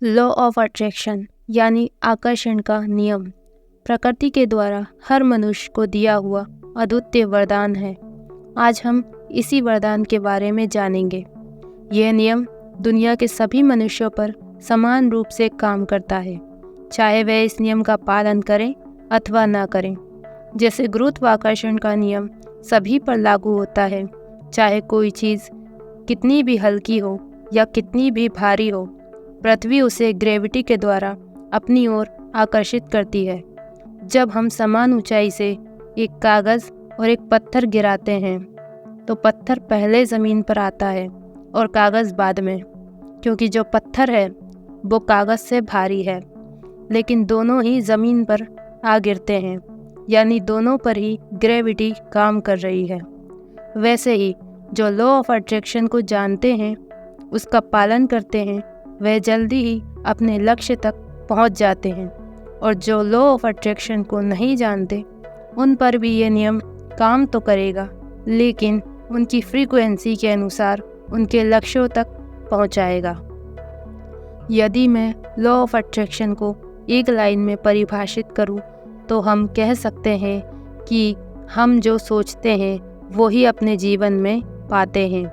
Law of attraction यानी आकर्षण का नियम प्रकृति के द्वारा हर मनुष्य को दिया हुआ अद्वितीय वरदान है। आज हम इसी वरदान के बारे में जानेंगे। यह नियम दुनिया के सभी मनुष्यों पर समान रूप से काम करता है, चाहे वह इस नियम का पालन करें अथवा ना करें। जैसे गुरुत्वाकर्षण का नियम सभी पर लागू होता है, चाहे कोई चीज़ कितनी भी हल्की हो या कितनी भी भारी हो, पृथ्वी उसे ग्रेविटी के द्वारा अपनी ओर आकर्षित करती है। जब हम समान ऊंचाई से एक कागज़ और एक पत्थर गिराते हैं तो पत्थर पहले ज़मीन पर आता है और कागज़ बाद में, क्योंकि जो पत्थर है वो कागज़ से भारी है, लेकिन दोनों ही ज़मीन पर आ गिरते हैं, यानी दोनों पर ही ग्रेविटी काम कर रही है। वैसे ही जो लॉ ऑफ अट्रैक्शन को जानते हैं, उसका पालन करते हैं, वह जल्दी ही अपने लक्ष्य तक पहुंच जाते हैं। और जो लॉ ऑफ अट्रैक्शन को नहीं जानते, उन पर भी ये नियम काम तो करेगा, लेकिन उनकी फ्रीक्वेंसी के अनुसार उनके लक्ष्यों तक पहुंचाएगा। यदि मैं लॉ ऑफ अट्रैक्शन को एक लाइन में परिभाषित करूं, तो हम कह सकते हैं कि हम जो सोचते हैं वो ही अपने जीवन में पाते हैं।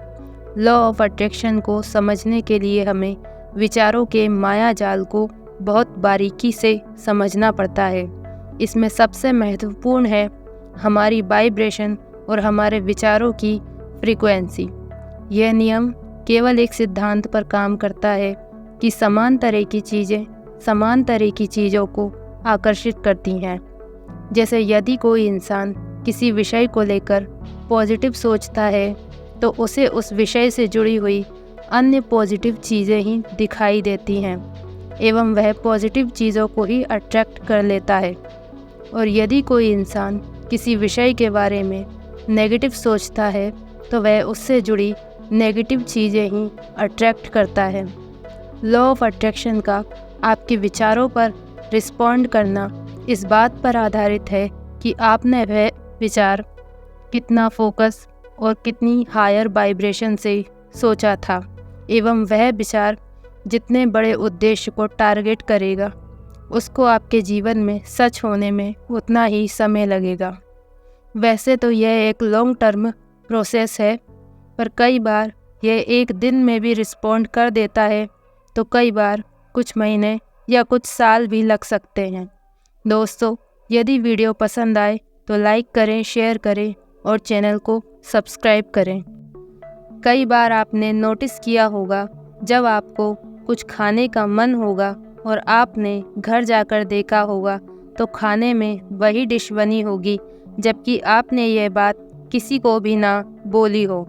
लॉ ऑफ अट्रैक्शन को समझने के लिए हमें विचारों के माया जाल को बहुत बारीकी से समझना पड़ता है। इसमें सबसे महत्वपूर्ण है हमारी वाइब्रेशन और हमारे विचारों की फ्रीक्वेंसी। यह नियम केवल एक सिद्धांत पर काम करता है कि समान तरह की चीज़ें समान तरह की चीज़ों को आकर्षित करती हैं। जैसे यदि कोई इंसान किसी विषय को लेकर पॉजिटिव सोचता है, तो उसे उस विषय से जुड़ी हुई अन्य पॉजिटिव चीज़ें ही दिखाई देती हैं एवं वह पॉजिटिव चीज़ों को ही अट्रैक्ट कर लेता है। और यदि कोई इंसान किसी विषय के बारे में नेगेटिव सोचता है, तो वह उससे जुड़ी नेगेटिव चीज़ें ही अट्रैक्ट करता है। लॉ ऑफ अट्रैक्शन का आपके विचारों पर रिस्पॉन्ड करना इस बात पर आधारित है कि आपने वह विचार कितना फोकस और कितनी हायर वाइब्रेशन से सोचा था, एवं वह विचार जितने बड़े उद्देश्य को टारगेट करेगा, उसको आपके जीवन में सच होने में उतना ही समय लगेगा। वैसे तो यह एक लॉन्ग टर्म प्रोसेस है, पर कई बार यह एक दिन में भी रिस्पॉन्ड कर देता है, तो कई बार कुछ महीने या कुछ साल भी लग सकते हैं। दोस्तों, यदि वीडियो पसंद आए तो लाइक करें, शेयर करें और चैनल को सब्सक्राइब करें। कई बार आपने नोटिस किया होगा, जब आपको कुछ खाने का मन होगा और आपने घर जाकर देखा होगा, तो खाने में वही डिश बनी होगी, जबकि आपने यह बात किसी को भी ना बोली हो।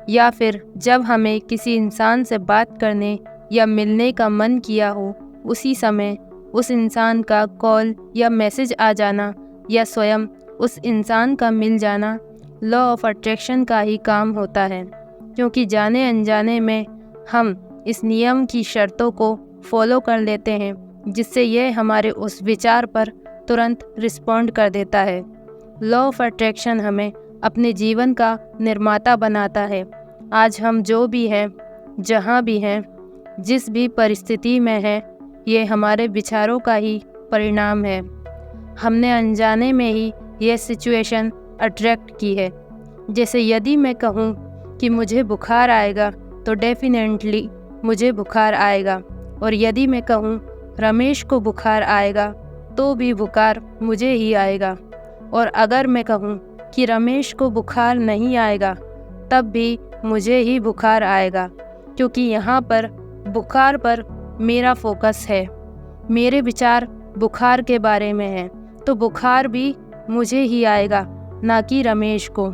या फिर जब हमें किसी इंसान से बात करने या मिलने का मन किया हो, उसी समय उस इंसान का कॉल या मैसेज आ जाना या स्वयं उस इंसान का मिल जाना लॉ ऑफ अट्रैक्शन का ही काम होता है, क्योंकि जाने अनजाने में हम इस नियम की शर्तों को फॉलो कर लेते हैं, जिससे यह हमारे उस विचार पर तुरंत रिस्पॉन्ड कर देता है। लॉ ऑफ अट्रैक्शन हमें अपने जीवन का निर्माता बनाता है। आज हम जो भी हैं, जहाँ भी हैं, जिस भी परिस्थिति में हैं, ये हमारे विचारों का ही परिणाम है। हमने अनजाने में ही यह सिचुएशन अट्रैक्ट की है। जैसे यदि मैं कहूँ कि मुझे बुखार आएगा, तो डेफिनेटली मुझे बुखार आएगा। और यदि मैं कहूँ रमेश को बुखार आएगा, तो भी बुखार मुझे ही आएगा। और अगर मैं कहूँ कि रमेश को बुखार नहीं आएगा, तब भी मुझे ही बुखार आएगा, क्योंकि यहाँ पर बुखार पर मेरा फोकस है। मेरे विचार बुखार के बारे में हैं, तो बुखार भी मुझे ही आएगा, ना कि रमेश को।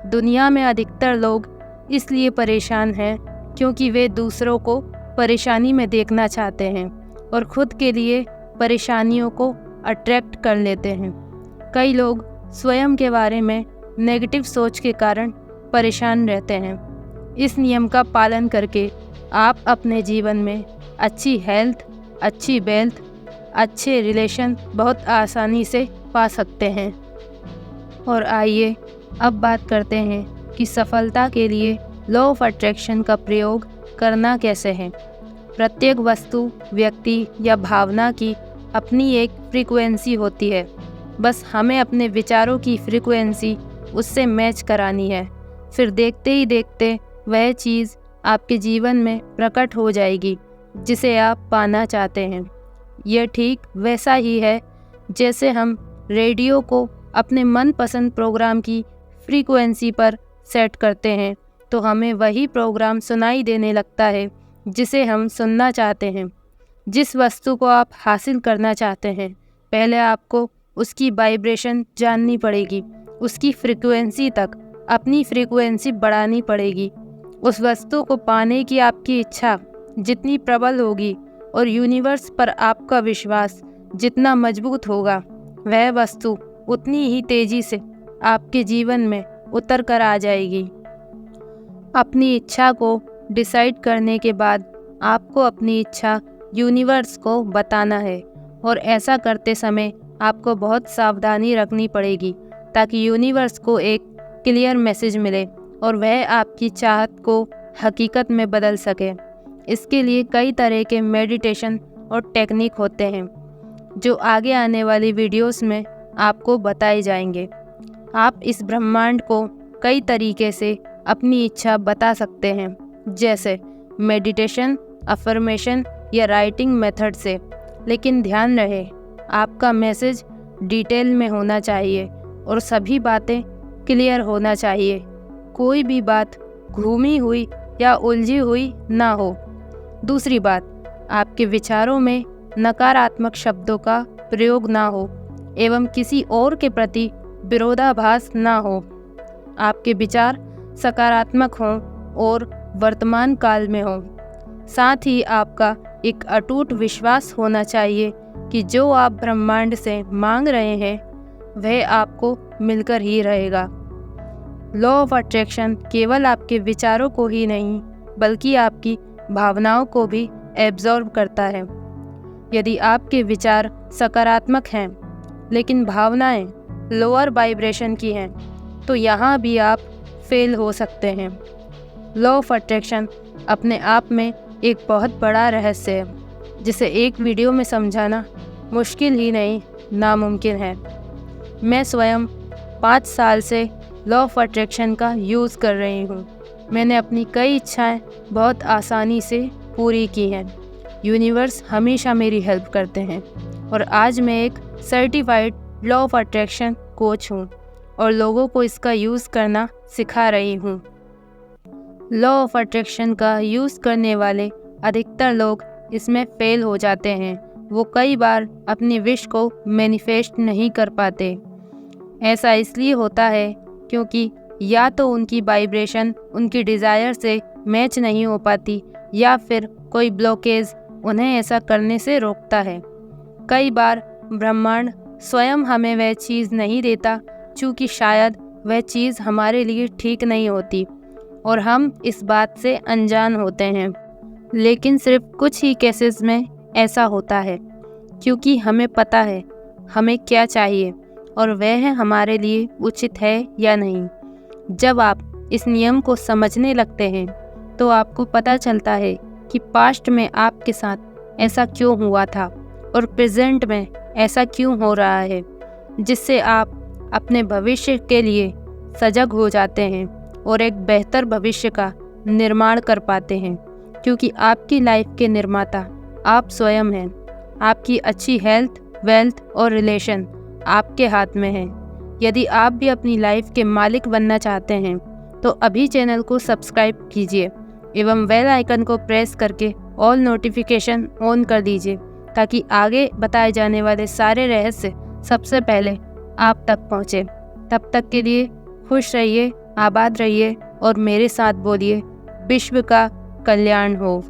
दुनिया में अधिकतर लोग इसलिए परेशान हैं क्योंकि वे दूसरों को परेशानी में देखना चाहते हैं और खुद के लिए परेशानियों को अट्रैक्ट कर लेते हैं। कई लोग स्वयं के बारे में नेगेटिव सोच के कारण परेशान रहते हैं। इस नियम का पालन करके आप अपने जीवन में अच्छी हेल्थ, अच्छी वेल्थ, अच्छे रिलेशन बहुत आसानी से पा सकते हैं। और आइए अब बात करते हैं कि सफलता के लिए लॉ ऑफ अट्रैक्शन का प्रयोग करना कैसे है। प्रत्येक वस्तु, व्यक्ति या भावना की अपनी एक फ्रीक्वेंसी होती है। बस हमें अपने विचारों की फ्रीक्वेंसी उससे मैच करानी है। फिर देखते ही देखते वह चीज़ आपके जीवन में प्रकट हो जाएगी जिसे आप पाना चाहते हैं। यह ठीक वैसा ही है जैसे हम रेडियो को अपने मनपसंद प्रोग्राम की फ्रीक्वेंसी पर सेट करते हैं तो हमें वही प्रोग्राम सुनाई देने लगता है जिसे हम सुनना चाहते हैं। जिस वस्तु को आप हासिल करना चाहते हैं, पहले आपको उसकी वाइब्रेशन जाननी पड़ेगी, उसकी फ्रीक्वेंसी तक अपनी फ्रीक्वेंसी बढ़ानी पड़ेगी। उस वस्तु को पाने की आपकी इच्छा जितनी प्रबल होगी और यूनिवर्स पर आपका विश्वास जितना मजबूत होगा, वह वस्तु उतनी ही तेज़ी से आपके जीवन में उतर कर आ जाएगी। अपनी इच्छा को डिसाइड करने के बाद आपको अपनी इच्छा यूनिवर्स को बताना है और ऐसा करते समय आपको बहुत सावधानी रखनी पड़ेगी ताकि यूनिवर्स को एक क्लियर मैसेज मिले और वह आपकी चाहत को हकीकत में बदल सके। इसके लिए कई तरह के मेडिटेशन और टेक्निक होते हैं जो आगे आने वाली वीडियोस में आपको बताए जाएंगे। आप इस ब्रह्मांड को कई तरीके से अपनी इच्छा बता सकते हैं, जैसे मेडिटेशन, अफर्मेशन या राइटिंग मेथड से। लेकिन ध्यान रहे, आपका मैसेज डिटेल में होना चाहिए और सभी बातें क्लियर होना चाहिए। कोई भी बात घूमी हुई या उलझी हुई ना हो। दूसरी बात, आपके विचारों में नकारात्मक शब्दों का प्रयोग ना हो एवं किसी और के प्रति विरोधाभास ना हो। आपके विचार सकारात्मक हों और वर्तमान काल में हों। साथ ही आपका एक अटूट विश्वास होना चाहिए कि जो आप ब्रह्मांड से मांग रहे हैं वह आपको मिलकर ही रहेगा। लॉ ऑफ अट्रैक्शन केवल आपके विचारों को ही नहीं बल्कि आपकी भावनाओं को भी एब्जॉर्ब करता है। यदि आपके विचार सकारात्मक हैं लेकिन भावनाएं लोअर वाइब्रेशन की हैं तो यहाँ भी आप फेल हो सकते हैं। लॉ ऑफ अट्रैक्शन अपने आप में एक बहुत बड़ा रहस्य है जिसे एक वीडियो में समझाना मुश्किल ही नहीं नामुमकिन है। मैं स्वयं 5 साल से लॉ ऑफ अट्रैक्शन का यूज़ कर रही हूँ। मैंने अपनी कई इच्छाएं बहुत आसानी से पूरी की हैं। यूनिवर्स हमेशा मेरी हेल्प करते हैं और आज मैं एक certified law of attraction coach हूँ और लोगों को इसका यूज़ करना सिखा रही हूँ। लॉ ऑफ अट्रैक्शन का यूज़ करने वाले अधिकतर लोग इसमें फेल हो जाते हैं। वो कई बार अपनी विश को मैनिफेस्ट नहीं कर पाते। ऐसा इसलिए होता है क्योंकि या तो उनकी वाइब्रेशन उनकी डिज़ायर से मैच नहीं हो पाती या फिर कोई ब्लॉकेज उन्हें ऐसा करने से रोकता है। कई बार ब्रह्मांड स्वयं हमें वह चीज़ नहीं देता क्योंकि शायद वह चीज़ हमारे लिए ठीक नहीं होती और हम इस बात से अनजान होते हैं। लेकिन सिर्फ कुछ ही केसेस में ऐसा होता है क्योंकि हमें पता है हमें क्या चाहिए और वह हमारे लिए उचित है या नहीं। जब आप इस नियम को समझने लगते हैं तो आपको पता चलता है कि पास्ट में आपके साथ ऐसा क्यों हुआ था और प्रेजेंट में ऐसा क्यों हो रहा है, जिससे आप अपने भविष्य के लिए सजग हो जाते हैं और एक बेहतर भविष्य का निर्माण कर पाते हैं। क्योंकि आपकी लाइफ के निर्माता आप स्वयं हैं। आपकी अच्छी हेल्थ, वेल्थ और रिलेशन आपके हाथ में है। यदि आप भी अपनी लाइफ के मालिक बनना चाहते हैं तो अभी चैनल को सब्सक्राइब कीजिए एवं बेल आइकन को प्रेस करके ऑल नोटिफिकेशन ऑन कर दीजिए ताकि आगे बताए जाने वाले सारे रहस्य सबसे पहले आप तक पहुँचे। तब तक के लिए खुश रहिए, आबाद रहिए और मेरे साथ बोलिए, विश्व का कल्याण हो।